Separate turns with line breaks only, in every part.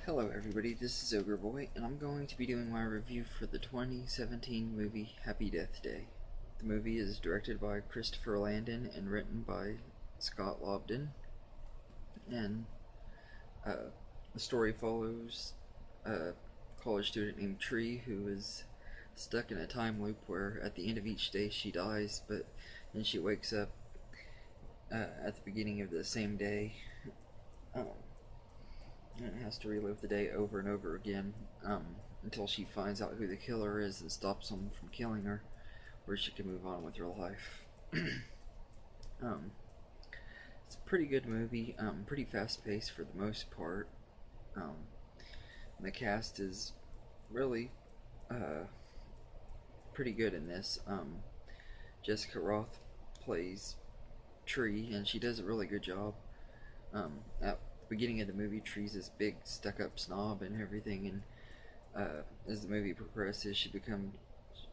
Hello everybody, this is Ogre Boy, and I'm going to be doing my review for the 2017 movie Happy Death Day. The movie is directed by Christopher Landon and written by Scott Lobdell, and the story follows a college student named Tree who is stuck in a time loop where at the end of each day she dies, but then she wakes up at the beginning of the same day. And has to relive the day over and over again until she finds out who the killer is and stops him from killing her, where she can move on with her life. um, it's a pretty good movie, pretty fast paced for the most part. The cast is really pretty good in this. Jessica Rothe plays Tree, and she does a really good job. At the beginning of the movie, Tree's this big stuck-up snob and everything, and as the movie progresses,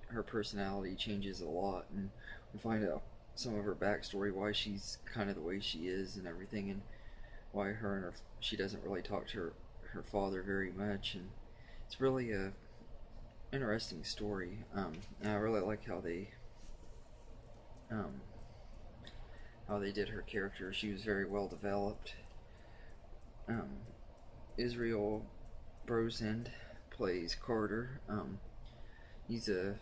her personality changes a lot, and we find out some of her backstory, why she's kind of the way she is and everything, and why she doesn't really talk to her father very much, and it's really a interesting story. And I really like how they did her character. She was very well developed. Israel Brosand plays Carter. He's a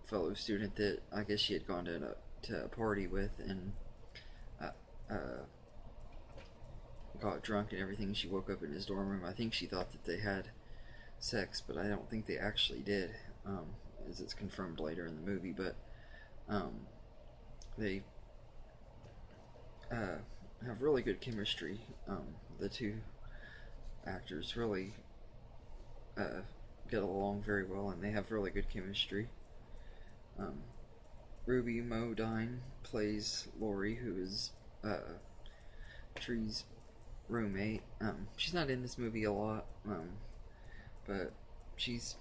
fellow student that I guess she had gone to a party with, and got drunk and everything. She woke up in his dorm room. I think she thought that they had sex, but I don't think they actually did, as it's confirmed later in the movie. But they have really good chemistry. The two actors really get along very well, and they have really good chemistry. Ruby Modine plays Lori, who is Tree's roommate. She's not in this movie a lot, but she's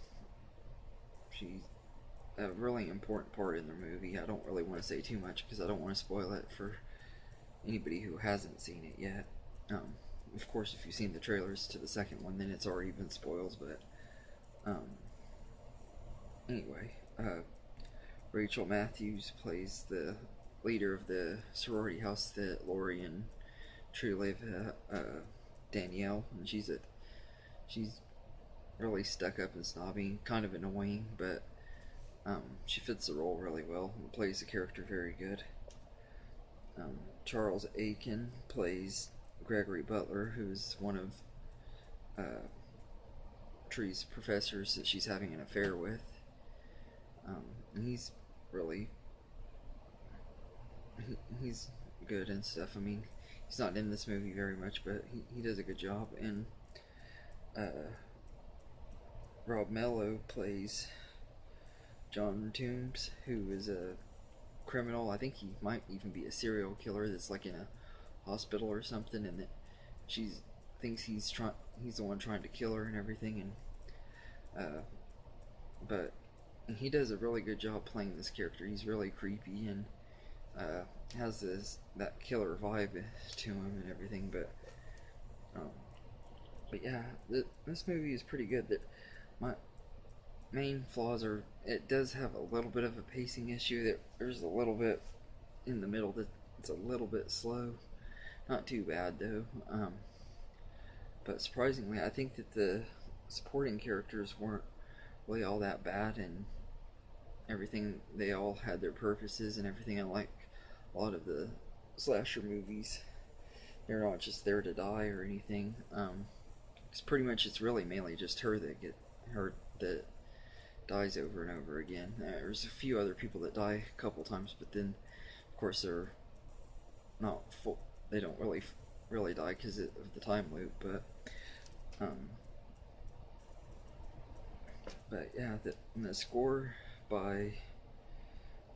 a really important part in the movie. I don't really want to say too much because I don't want to spoil it for anybody who hasn't seen it yet. Of course, if you've seen the trailers to the second one, then it's already been spoiled, but anyway, Rachel Matthews plays the leader of the sorority house that Lori and Tree live at, Danielle, and she's really stuck up and snobby, kind of annoying, but she fits the role really well and plays the character very good. Charles Aiken plays Gregory Butler, who's one of Tree's professors that she's having an affair with. And he's good and stuff. I mean, he's not in this movie very much, but he does a good job. And Rob Mello plays John Toombs, who is a criminal. I think he might even be a serial killer that's like in a hospital or something, and that she thinks he's the one trying to kill her and everything, and but he does a really good job playing this character. He's really creepy and has that killer vibe to him and everything. But yeah, this movie is pretty good. That my main flaws are, it does have a little bit of a pacing issue. That there's a little bit in the middle that it's a little bit slow. Not too bad though. But surprisingly, I think that the supporting characters weren't really all that bad, and everything, they all had their purposes and everything. I like a lot of the slasher movies. They're not just there to die or anything. It's pretty much, it's really mainly just her that dies over and over again. There's a few other people that die a couple times, but then of course they're not full. They don't really die because of the time loop. But yeah, the score by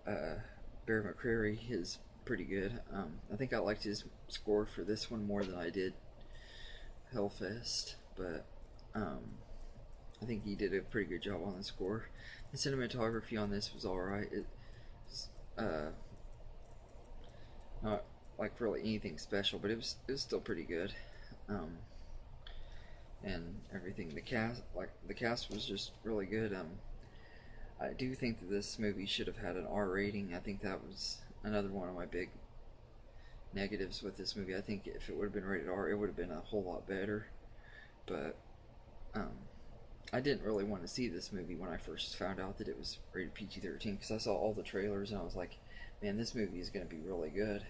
Bear McCreary is pretty good. I think I liked his score for this one more than I did Hellfest, but I think he did a pretty good job on the score. The cinematography on this was alright. It's not like really anything special, but it was still pretty good. and everything. The cast was just really good. I do think that this movie should have had an R rating. I think that was another one of my big negatives with this movie. I think if it would have been rated R, it would have been a whole lot better. But um, I didn't really want to see this movie when I first found out that it was rated PG-13 because I saw all the trailers and I was like, man, this movie is going to be really good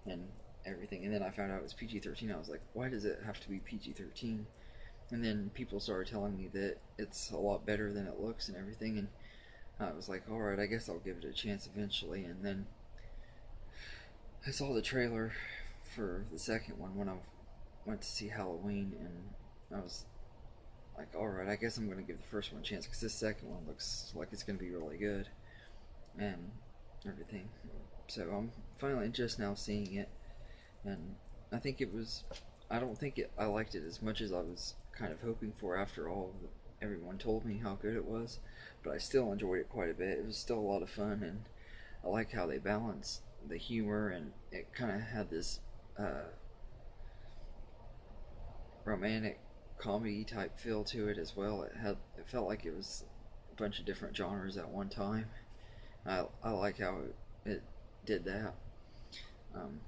and everything. And then I found out it was PG-13. I was like, why does it have to be PG-13? And then people started telling me that it's a lot better than it looks and everything. And I was like, alright, I guess I'll give it a chance eventually. And then I saw the trailer for the second one when I went to see Halloween, and I was like, alright, I guess I'm going to give the first one a chance because this second one looks like it's going to be really good and everything. So I'm finally just now seeing it, and I think it was. I don't think I liked it as much as I was kind of hoping for after all everyone told me how good it was, but I still enjoyed it quite a bit. It was still a lot of fun, and I like how they balanced the humor, and it kind of had this romantic comedy type feel to it as well. It felt like it was a bunch of different genres at one time. I like how it did that.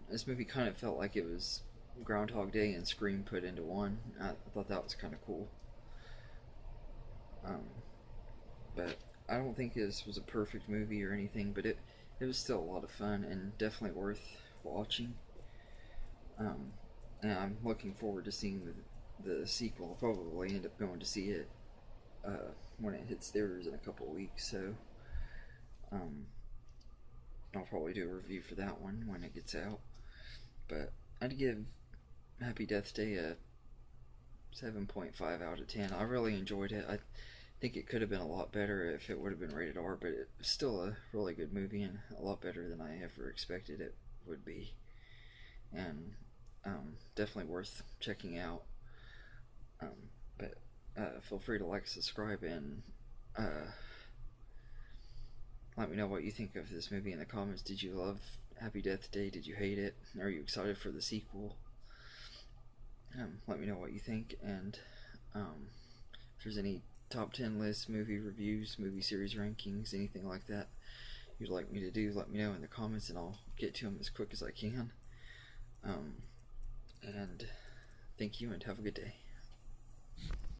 This movie kind of felt like it was Groundhog Day and Scream put into one. I thought that was kind of cool. Um, but I don't think this was a perfect movie or anything, but it was still a lot of fun and definitely worth watching. Um, and I'm looking forward to seeing the sequel. I'll probably end up going to see it when it hits theaters in a couple of weeks. So um, I'll probably do a review for that one when it gets out. But I'd give Happy Death Day a 7.5 out of 10. I really enjoyed it. I think it could have been a lot better if it would have been rated R, but it's still a really good movie and a lot better than I ever expected it would be. And definitely worth checking out. But feel free to like, subscribe, and let me know what you think of this movie in the comments. Did you love Happy Death Day? Did you hate it? Are you excited for the sequel? Let me know what you think, and if there's any top 10 lists, movie reviews, movie series rankings, anything like that you'd like me to do, let me know in the comments and I'll get to them as quick as I can. And thank you and have a good day.